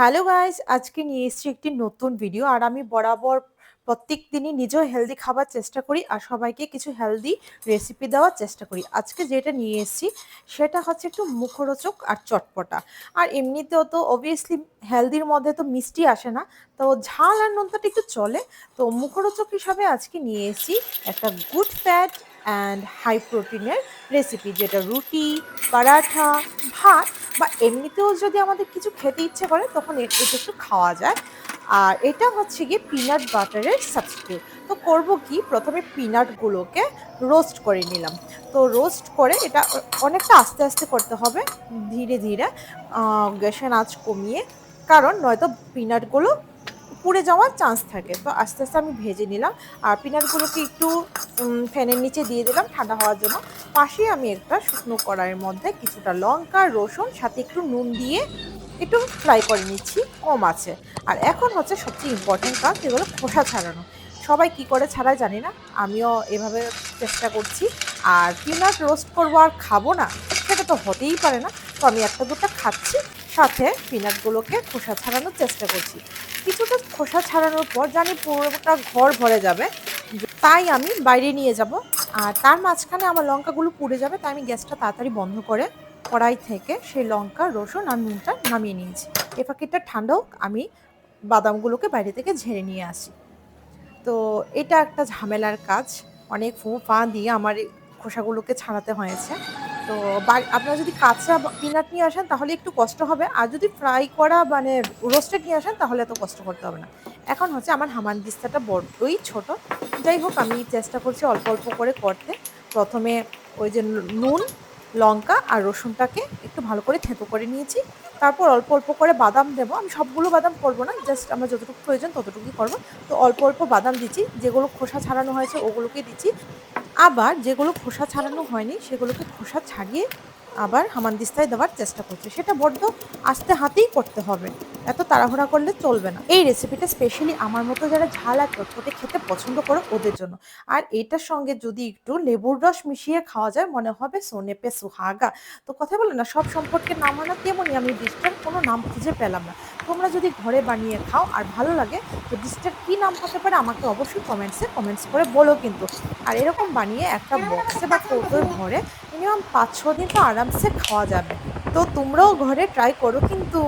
Hello guys, আজকে নিয়ে এসেছি একটি নতুন ভিডিও। আর আমি বরাবর প্রত্যেক দিনই নিজেও হেলদি খাবার চেষ্টা করি আর সবাইকে কিছু হেলদি রেসিপি দেওয়ার চেষ্টা করি। আজকে যেটা নিয়ে এসেছি সেটা হচ্ছে একটু মুখরোচক আর চটপটা। আর এমনিতেও তো অবভিয়াসলি হেলদির মধ্যে তো মিষ্টি আসে না, তো ঝাল আর নোনতাটা একটু চলে। তো মুখরোচক হিসাবে আজকে নিয়ে এসেছি একটা গুড ফ্যাট অ্যান্ড হাই প্রোটিনের রেসিপি, যেটা রুটি, পরাঠা, ভাত বা এমনিতেও যদি আমাদের কিছু খেতে ইচ্ছে করে তখন এটা একটু খাওয়া যায়। আর এটা হচ্ছে গিয়ে পিনাট বাটারের সাবস্টিটিউট। তো করব কি, প্রথমে পিনাটগুলোকে রোস্ট করে নিলাম। তো রোস্ট করে এটা অনেকটা আস্তে আস্তে করতে হবে, ধীরে ধীরে, গ্যাসের আঁচ কমিয়ে, কারণ নয়তো পিনাটগুলো পুড়ে যাওয়ার চান্স থাকে। তো আস্তে আস্তে আমি ভেজে নিলাম। আর পিনাটগুলোকে একটু ফ্যানের নিচে দিয়ে দিলাম ঠান্ডা হওয়ার জন্য। পাশেই আমি একটা শুকনো কড়াইয়ের মধ্যে কিছুটা লঙ্কা, রসুন, সাথে একটু নুন দিয়ে একটু ফ্রাই করে নিচ্ছি কম আছে। আর এখন হচ্ছে সবচেয়ে ইম্পর্টেন্ট কাজ, যেগুলো খোসা ছাড়ানো। সবাই কি করে ছাড়ায় জানি না, আমিও এভাবে চেষ্টা করছি। আর পিনাট রোস্ট করবো আর খাবো না, সেটা তো হতেই পারে না। তো আমি একটা দুটো খাচ্ছি, সাথে পিনাটগুলোকে খোসা ছাড়ানোর চেষ্টা করছি। কিছুটা খোসা ছাড়ানোর পর জানি পুরোটা ঘর ভরে যাবে, তাই আমি বাইরে নিয়ে যাব। আর তার মাঝখানে আমার লঙ্কাগুলো পুড়ে যাবে, তাই আমি গ্যাসটা তাড়াতাড়ি বন্ধ করে কড়াই থেকে সেই লঙ্কা, রসুন আর নুনটা নামিয়ে নিয়েছি। এ ফাঁকিটা ঠান্ডা হোক, আমি বাদামগুলোকে বাইরে থেকে ঝেড়ে নিয়ে আসি। তো এটা একটা ঝামেলার কাজ, অনেক ফোঁ-ফাঁ দিয়ে আমার এই খোসাগুলোকে ছাড়াতে হয়েছে। তো আপনারা যদি কাঁচা পিনাট নিয়ে আসেন তাহলে একটু কষ্ট হবে। আর যদি ফ্রাই করা মানে রোস্টেড নিয়ে আসেন তাহলে এত কষ্ট করতে হবে না। এখন হচ্ছে আমার হামানদিস্তাটা বড্ডই ছোট। যাই হোক, আমি চেষ্টা করছি অল্প, অল্প করে করতে। প্রথমে ওই যে নুন, লঙ্কা আর রসুনটাকে একটু ভালো করে থেঁতো করে নিয়েছি। তারপর অল্প, অল্প করে বাদাম দেবো। আমি সবগুলো বাদাম করব না, জাস্ট আমার যতটুকু প্রয়োজন ততটুকুই করব। তো অল্প, অল্প বাদাম দিচ্ছি। যেগুলো খোসা ছাড়ানো হয়েছে ওগুলোকেই দিচ্ছি। আবার যেগুলো খোসা ছাড়ানো হয়নি সেগুলোকে খোসা ছাড়িয়ে আবার হামানদিস্তায় দেওয়ার চেষ্টা করছি। সেটা বড্ড আস্তে হাতেই করতে হবে, এত তাড়াহুড়া করলে চলবে না। এই রেসিপিটা স্পেশালি আমার মতো যারা ঝাল আর চটপটে খেতে পছন্দ করে ওদের জন্য। আর এটার সঙ্গে যদি একটু লেবুর রস মিশিয়ে খাওয়া যায় মনে হবে সোনে পে সুহাগা। তো কথায় বলে না, সব সম্পর্কের নাম হয় না, তেমনই আমি ডিশটার কোনো নাম খুঁজে পেলাম না। তোমরা যদি ঘরে বানিয়ে খাও আর ভালো লাগে, তো ডিশটার কী নাম হতে পারে আমাকে অবশ্যই কমেন্টস করে বলো কিন্তু। আর এরকম বানিয়ে একটা বক্সে বা কৌটোয় ভরে মিনিমাম ৫-৬ দিন তো আরামসে খাওয়া যাবে। তো তোমরাও ঘরে ট্রাই করো কিন্তু।